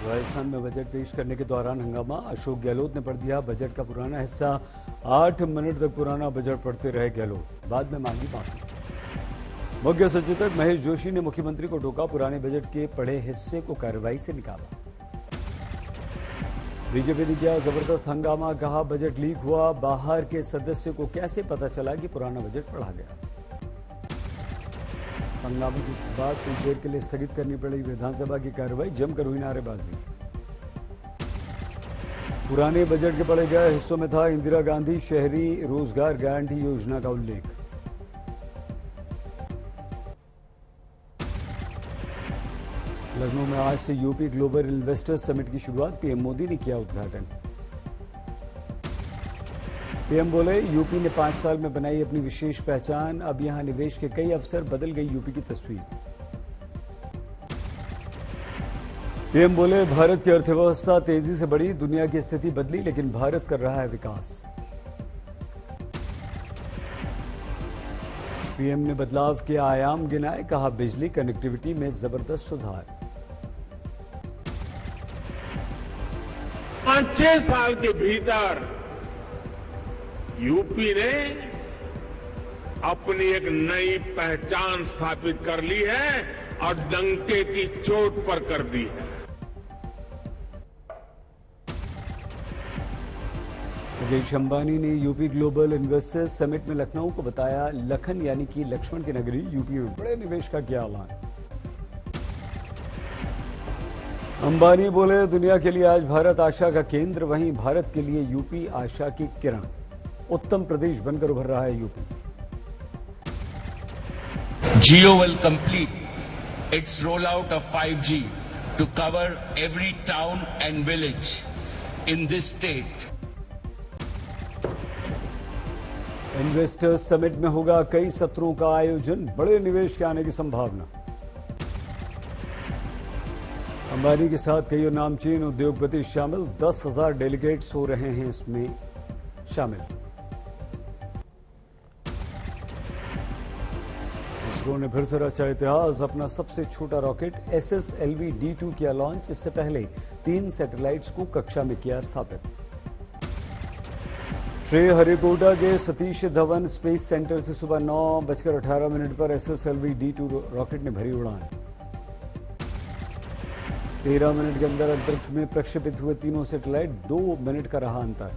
राजस्थान में बजट पेश करने के दौरान हंगामा। अशोक गहलोत ने पढ़ दिया बजट का पुराना हिस्सा। 8 मिनट तक पुराना बजट पढ़ते रहे गहलोत, बाद में मांगी माफी। मुख्य सचेतक महेश जोशी ने मुख्यमंत्री को टोका, पुराने बजट के पढ़े हिस्से को कार्रवाई से निकाला। बीजेपी ने किया जबरदस्त हंगामा, कहा बजट लीक हुआ, बाहर के सदस्य को कैसे पता चला कि पुराना बजट पढ़ा गया। हंगामे के बाद कुछ देर के लिए स्थगित करनी पड़ी विधानसभा की कार्रवाई, जमकर हुई नारेबाजी। पुराने बजट के पढ़े गए हिस्सों में था इंदिरा गांधी शहरी रोजगार गारंटी योजना का उल्लेख। लखनऊ में आज से यूपी ग्लोबल इन्वेस्टर्स समिट की शुरुआत, पीएम मोदी ने किया उद्घाटन। पीएम बोले यूपी ने 5 साल में बनाई अपनी विशेष पहचान, अब यहां निवेश के कई अवसर, बदल गई यूपी की तस्वीर। पीएम बोले भारत की अर्थव्यवस्था तेजी से बढ़ी, दुनिया की स्थिति बदली लेकिन भारत कर रहा है विकास। पीएम ने बदलाव के आयाम गिनाए, कहा बिजली कनेक्टिविटी में जबरदस्त सुधार। 5-6 साल के भीतर यूपी ने अपनी एक नई पहचान स्थापित कर ली है और डंके की चोट पर कर दी है। मुकेश अंबानी ने यूपी ग्लोबल इन्वेस्टर्स समिट में लखनऊ को बताया लखन यानी कि लक्ष्मण की नगरी, यूपी में बड़े निवेश का किया ऐलान। अंबानी बोले दुनिया के लिए आज भारत आशा का केंद्र, वहीं भारत के लिए यूपी आशा की किरण। उत्तम प्रदेश बनकर उभर रहा है UP. Jio will complete its rollout of 5G to cover every town and village in this state. Investors summit में होगा कई सत्रों का आयोजन, बड़े निवेश के आने की संभावना। अंबानी के साथ कई नामचीन उद्योगपति शामिल, 10,000 डेलीगेट्स हो रहे हैं इसमें शामिल। इसरो ने फिर से रचा इतिहास, अपना सबसे छोटा रॉकेट SSLV-D2 किया लॉन्च। इससे पहले 3 सैटेलाइट्स को कक्षा में किया स्थापित। श्रीहरिकोटा के सतीश धवन स्पेस सेंटर से सुबह 9:18 पर SSLV-D2 रॉकेट ने भरी उड़ान। 13 मिनट के अंदर अंतरिक्ष में प्रक्षेपित हुए तीनों सैटेलाइट, 2 मिनट का रहा अंतर।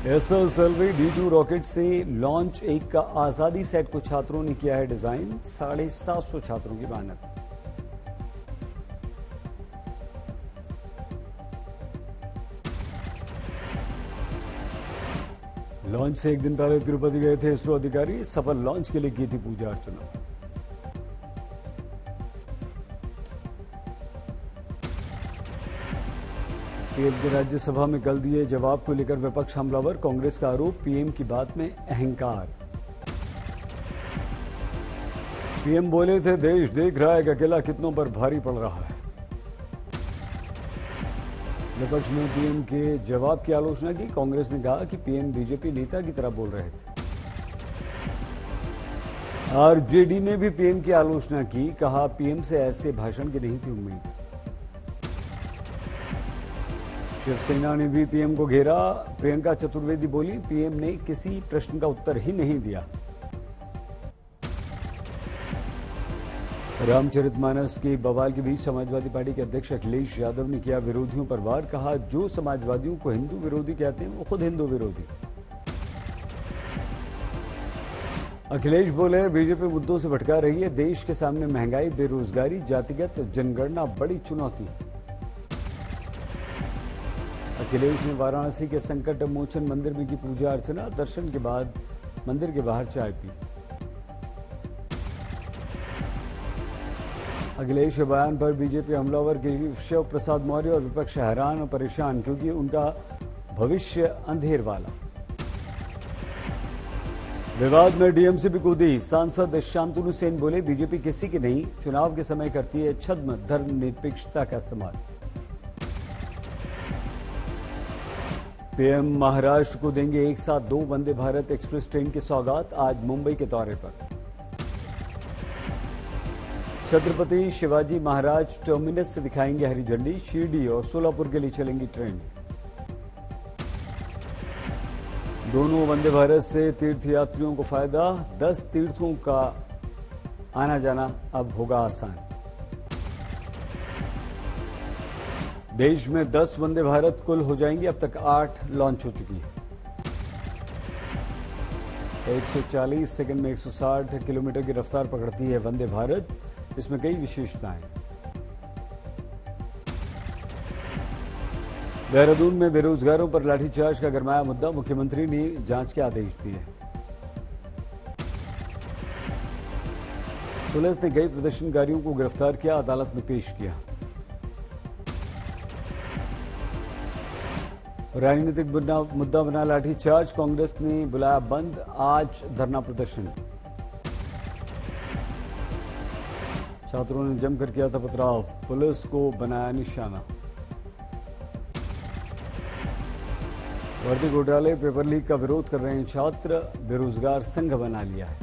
SSLV-D2 रॉकेट से लॉन्च 1 का आजादी सेट को छात्रों ने किया है डिजाइन, 750 छात्रों की मेहनत। लॉन्च से 1 दिन पहले तिरुपति गए थे इसरो अधिकारी, सफल लॉन्च के लिए की थी पूजा अर्चना। पीएम के राज्यसभा में कल दिए जवाब को लेकर विपक्ष हमलावर, कांग्रेस का आरोप पीएम की बात में अहंकार। पीएम बोले थे देश देख रहा है कि अकेला कितनों पर भारी पड़ रहा है। विपक्ष ने पीएम के जवाब की आलोचना की, कांग्रेस ने कहा कि पीएम बीजेपी नेता की तरह बोल रहे थे। आरजेडी ने भी पीएम की आलोचना की, कहा पीएम से ऐसे भाषण की नहीं थी उम्मीद। शिवसेना ने भी पीएम को घेरा, प्रियंका चतुर्वेदी बोली पीएम ने किसी प्रश्न का उत्तर ही नहीं दिया। रामचरितमानस के बवाल के बीच समाजवादी पार्टी के अध्यक्ष अखिलेश यादव ने किया विरोधियों पर वार, कहा जो समाजवादियों को हिंदू विरोधी कहते हैं वो खुद हिंदू विरोधी। अखिलेश बोले बीजेपी मुद्दों से भटका रही है, देश के सामने महंगाई, बेरोजगारी, जातिगत जनगणना बड़ी चुनौती। अखिलेश ने वाराणसी के संकट मोचन मंदिर में की पूजा अर्चना, दर्शन के बाद मंदिर के बाहर चाय पी। अखिलेश के बयान पर बीजेपी हमलावर केशव प्रसाद मौर्य और विपक्ष हैरान और परेशान, क्योंकि उनका भविष्य अंधेर वाला। विवाद में डीएमसी भी कूदी, सांसद शांतनु सेन बोले बीजेपी किसी की नहीं, चुनाव के समय करती है छद्म धर्मनिरपेक्षता का इस्तेमाल। पीएम महाराष्ट्र को देंगे एक साथ 2 वंदे भारत एक्सप्रेस ट्रेन की सौगात, आज मुंबई के दौरे पर। छत्रपति शिवाजी महाराज टर्मिनस से दिखाएंगे हरी झंडी। शिरडी और सोलापुर के लिए चलेंगी ट्रेन। दोनों वंदे भारत से तीर्थयात्रियों को फायदा। 10 तीर्थों का आना जाना अब होगा आसान। देश में 10 वंदे भारत कुल हो जाएंगी। अब तक 8 लॉन्च हो चुकी है। 140 सेकंड में 160 किलोमीटर की रफ्तार पकड़ती है वंदे भारत। इसमें कई विशेषताएं। देहरादून में बेरोजगारों पर लाठीचार्ज का गरमाया मुद्दा। मुख्यमंत्री ने जांच के आदेश दिए। पुलिस ने कई प्रदर्शनकारियों को गिरफ्तार किया, अदालत में पेश किया। राजनीतिक मुद्दा बना लाठीचार्ज। कांग्रेस ने बुलाया बंद। आज धरना प्रदर्शन। छात्रों ने जमकर किया था पथराव। पुलिस को बनाया निशाना। भर्ती घोटाले पेपर लीक का विरोध कर रहे हैं छात्र। बेरोजगार संघ बना लिया है।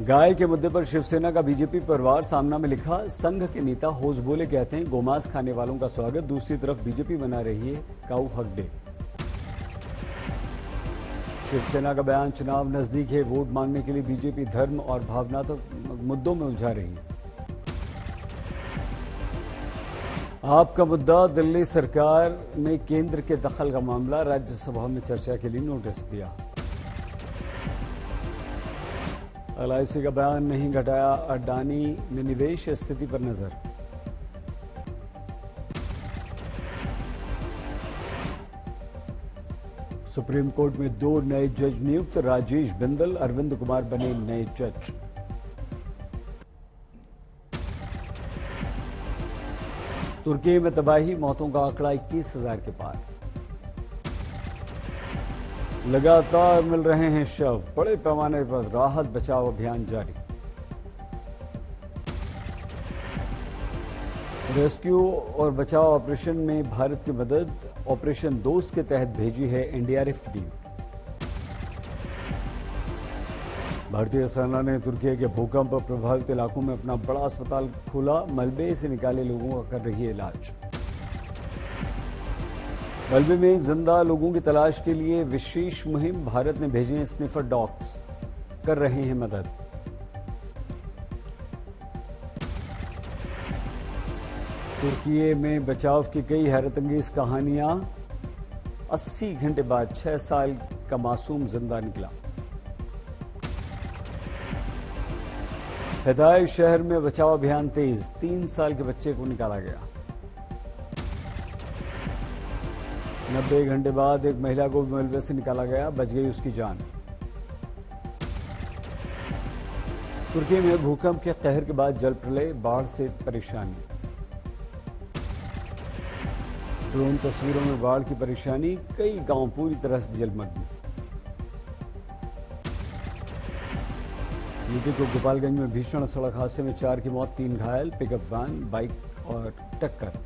गाय के मुद्दे पर शिवसेना का बीजेपी पर वार। सामना में लिखा, संघ के नेता होश बोले कहते हैं गोमांस खाने वालों का स्वागत। दूसरी तरफ बीजेपी मना रही है काऊ हक डे। शिवसेना का बयान, चुनाव नजदीक है, वोट मांगने के लिए बीजेपी धर्म और भावनात्मक मुद्दों में उलझा रही है। आपका मुद्दा, दिल्ली सरकार ने केंद्र के दखल का मामला राज्यसभा में चर्चा के लिए नोटिस दिया। LIC का बयान, नहीं घटाया अडानी ने निवेश, स्थिति पर नजर। सुप्रीम कोर्ट में 2 नए जज नियुक्त। राजेश बिंदल, अरविंद कुमार बने नए जज। तुर्की में तबाही, मौतों का आंकड़ा 21,000 के पार। लगातार मिल रहे हैं शव। बड़े पैमाने पर राहत बचाव अभियान जारी। रेस्क्यू और बचाव ऑपरेशन में भारत की मदद। ऑपरेशन दोस्त के तहत भेजी है NDRF की टीम। भारतीय सेना ने तुर्की के भूकंप प्रभावित इलाकों में अपना बड़ा अस्पताल खोला। मलबे से निकाले लोगों का कर रही है इलाज। मलबे में जिंदा लोगों की तलाश के लिए विशेष मुहिम। भारत ने भेजे हैं स्निफर डॉग्स, कर रहे हैं मदद। तुर्की में बचाव की कई हैरतअंगेज कहानियां। 80 घंटे बाद 6 साल का मासूम जिंदा निकला। हिदायत शहर में बचाव अभियान तेज। 3 साल के बच्चे को निकाला गया। 90 घंटे बाद एक महिला को मलबे से निकाला गया, बच गई उसकी जान। तुर्की में भूकंप के कहर के बाद जल प्रलय, बाढ़ से परेशानी। ड्रोन तस्वीरों में बाढ़ की परेशानी। कई गांव पूरी तरह से जलमग्न। यूपी को गोपालगंज में भीषण सड़क हादसे में 4 की मौत, 3 घायल। पिकअप वैन, बाइक और टक्कर।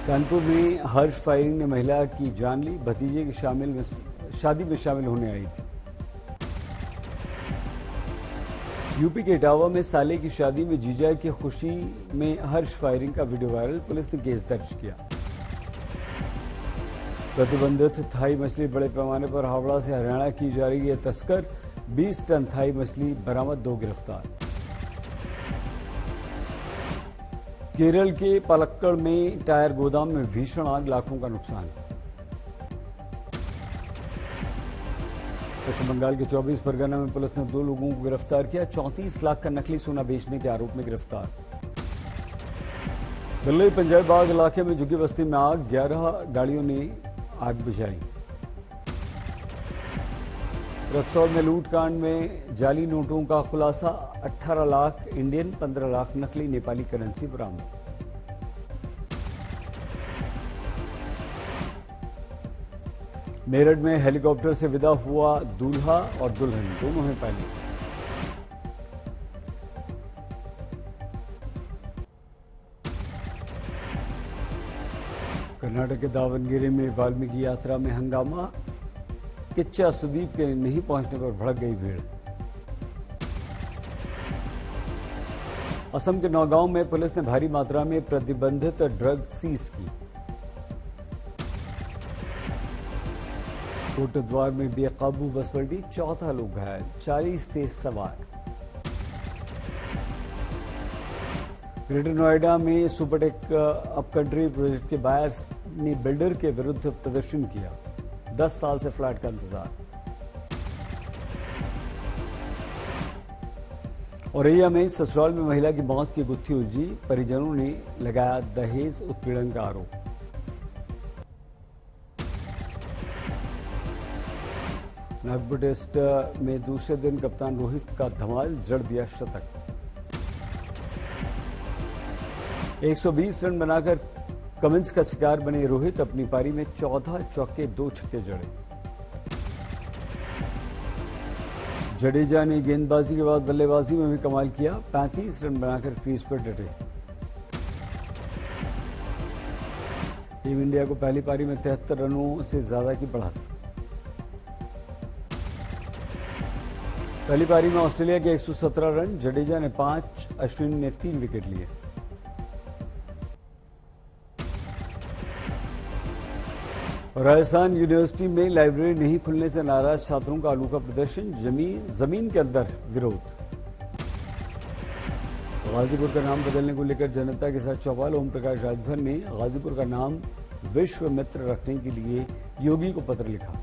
कानपुर में हर्ष फायरिंग ने महिला की जान ली। भतीजे की शादी में शामिल होने आई थी। यूपी के इटावा में साले की शादी में जीजा की खुशी में हर्ष फायरिंग का वीडियो वायरल। पुलिस ने केस दर्ज किया। प्रतिबंधित थाई मछली बड़े पैमाने पर हावड़ा से हरियाणा की जा रही है तस्कर। 20 टन थाई मछली बरामद, 2 गिरफ्तार। केरल के पलक्कड़ में टायर गोदाम में भीषण आग, लाखों का नुकसान। पश्चिम बंगाल के 24 परगना में पुलिस ने 2 लोगों को गिरफ्तार किया। 34 लाख का नकली सोना बेचने के आरोप में गिरफ्तार। दिल्ली पंजाब बाग इलाके में झुग्गी बस्ती में आग, 11 गाड़ियों ने आग बुझाई। रक्सौल में लूटकांड में जाली नोटों का खुलासा। 18 लाख इंडियन, 15 लाख नकली नेपाली करेंसी बरामद। मेरठ में हेलीकॉप्टर से विदा हुआ दूल्हा और दुल्हन, दोनों हैं पायलट। कर्नाटक के दावणगेरे में वाल्मीकि यात्रा में हंगामा। किच्चा सुदीप के नहीं पहुंचने पर भड़क गई भीड़। असम के नौगांव में पुलिस ने भारी मात्रा में प्रतिबंधित ड्रग सीज की। कोटद्वार में बेकाबू बस पलटी, 14 लोग घायल, 40 थे सवार। ग्रेटर नोएडा में सुपरटेक अपकंट्री प्रोजेक्ट के बायर्स ने बिल्डर के विरुद्ध प्रदर्शन किया। 10 साल से फ्लैट का इंतजार। औरैया में ससुराल में महिला की मौत की गुत्थी उलझी, परिजनों ने लगाया दहेज उत्पीड़न का आरोप। नागपुर टेस्ट में दूसरे दिन कप्तान रोहित का धमाल, जड़ दिया शतक। 120 रन बनाकर कमिंस का शिकार बने रोहित, अपनी पारी में 14 चौके 2 छक्के जड़े। जडेजा ने गेंदबाजी के बाद बल्लेबाजी में भी कमाल किया, 35 रन बनाकर क्रीज पर डटे। टीम इंडिया को पहली पारी में 73 रनों से ज्यादा की बढ़त। पहली पारी में ऑस्ट्रेलिया के 117 रन, जडेजा ने 5, अश्विन ने 3 विकेट लिए। राजस्थान यूनिवर्सिटी में लाइब्रेरी नहीं खुलने से नाराज छात्रों का आलू का प्रदर्शन, जमीन के अंदर विरोध। गाजीपुर का नाम बदलने को लेकर जनता के साथ चौपाल, ओम प्रकाश राजभर ने गाजीपुर का नाम विश्वामित्र रखने के लिए योगी को पत्र लिखा।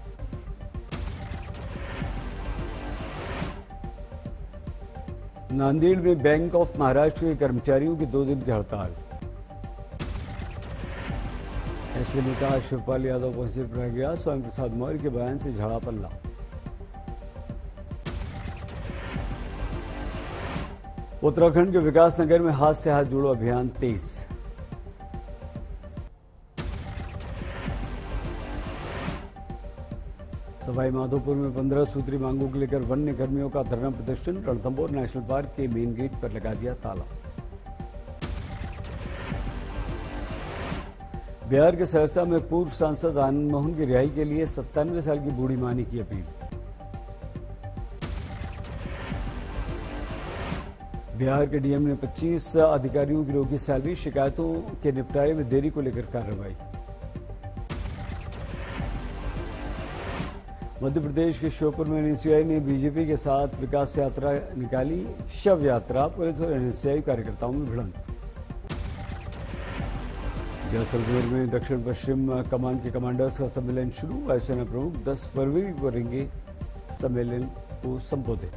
नांदेड़ में बैंक ऑफ महाराष्ट्र के कर्मचारियों की 2 दिन की हड़ताल। एसपी नेता शिवपाल यादव पहुंचे प्रयागराज, स्वामी प्रसाद मौर्य के बयान से झड़ा पल्ला। उत्तराखंड के विकासनगर में हाथ से हाथ जोड़ो अभियान तेज। सवाई माधोपुर में 15 सूत्री मांगों को लेकर वन्य कर्मियों का धरना प्रदर्शन, रणथंभौर नेशनल पार्क के मेन गेट पर लगा दिया ताला। बिहार के सहरसा में पूर्व सांसद आनंद मोहन की रिहाई के लिए 97 साल की बूढ़ी मां ने की अपील। बिहार के डीएम ने 25 अधिकारियों की रोकी सैलरी, शिकायतों के निपटारे में देरी को लेकर कार्रवाई। मध्य प्रदेश के श्योपुर में एनएसयूआई ने बीजेपी के साथ विकास यात्रा निकाली, शव यात्रा, पुलिस और एनएसयूआई कार्यकर्ताओं में भिड़ंत। जैसलमेर में दक्षिण पश्चिम कमान के कमांडर्स का सम्मेलन शुरू, वायुसेना प्रमुख 10 फरवरी को करेंगे सम्मेलन को संबोधित।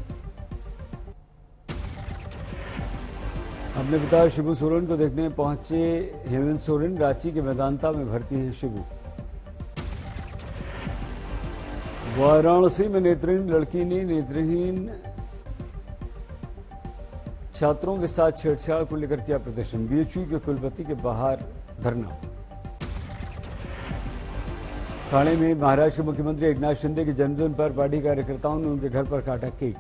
अपने पिता शिबू सोरेन को देखने पहुंचे हेमंत सोरेन, रांची के मेदांता में भर्ती हैं शिबू। वाराणसी में नेत्रहीन लड़की ने नेत्रहीन छात्रों के साथ छेड़छाड़ को लेकर किया प्रदर्शन, बीएचयू के कुलपति के बाहर धरना। ठाणे में महाराष्ट्र के मुख्यमंत्री एकनाथ शिंदे के जन्मदिन पर पार्टी कार्यकर्ताओं ने उनके घर पर काटा केक।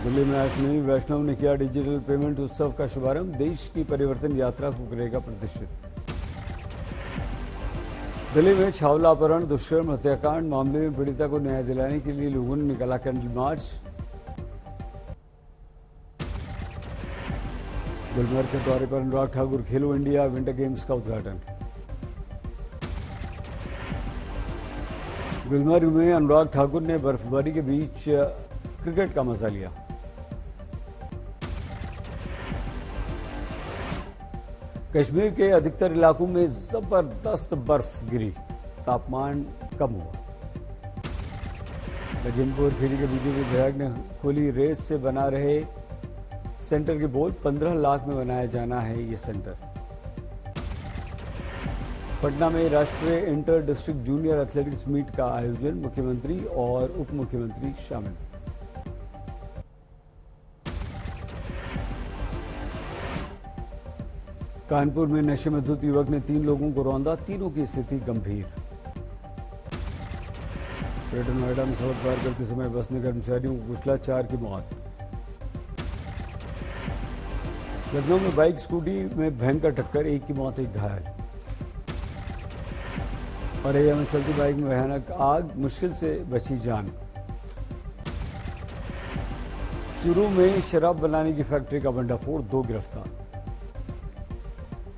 दिल्ली में अश्विनी वैष्णव ने किया डिजिटल पेमेंट उत्सव का शुभारंभ, देश की परिवर्तन यात्रा को करेगा प्रदर्शित। दिल्ली में छावला अपहरण, दुष्कर्म, हत्याकांड मामले में पीड़िता को न्याय दिलाने के लिए लोगों ने निकाला कैंडल मार्च। गुलमर्ग के दौरे पर अनुराग ठाकुर, खेलो इंडिया विंटर गेम्स का उद्घाटन। गुलमर्ग में अनुराग ठाकुर ने बर्फबारी के बीच क्रिकेट का मजा लिया। कश्मीर के अधिकतर इलाकों में जबरदस्त बर्फ गिरी, तापमान कम हुआ। लखीमपुर खीरी के बीजेपी विधायक ने खोली रेस से बना रहे सेंटर के बोल, 15 लाख में बनाया जाना है ये सेंटर। पटना में राष्ट्रीय inter district junior athletics meet का आयोजन, मुख्यमंत्री और उप मुख्यमंत्री शामिल। कानपुर में नशे में धुत युवक ने 3 लोगों को रौंदा, तीनों की स्थिति गंभीर। ग्रेटर नोएडा में सड़क पार करते समय बस ने कर्मचारियों को कुचला, 4 की मौत। लखनऊ में बाइक स्कूटी में भयंकर टक्कर, 1 की मौत, 1 घायल। और एरिया में चलती बाइक में भयानक आग, मुश्किल से बची जान। चूरू में शराब बनाने की फैक्ट्री का भंडाफोड़, 2 गिरफ्तार।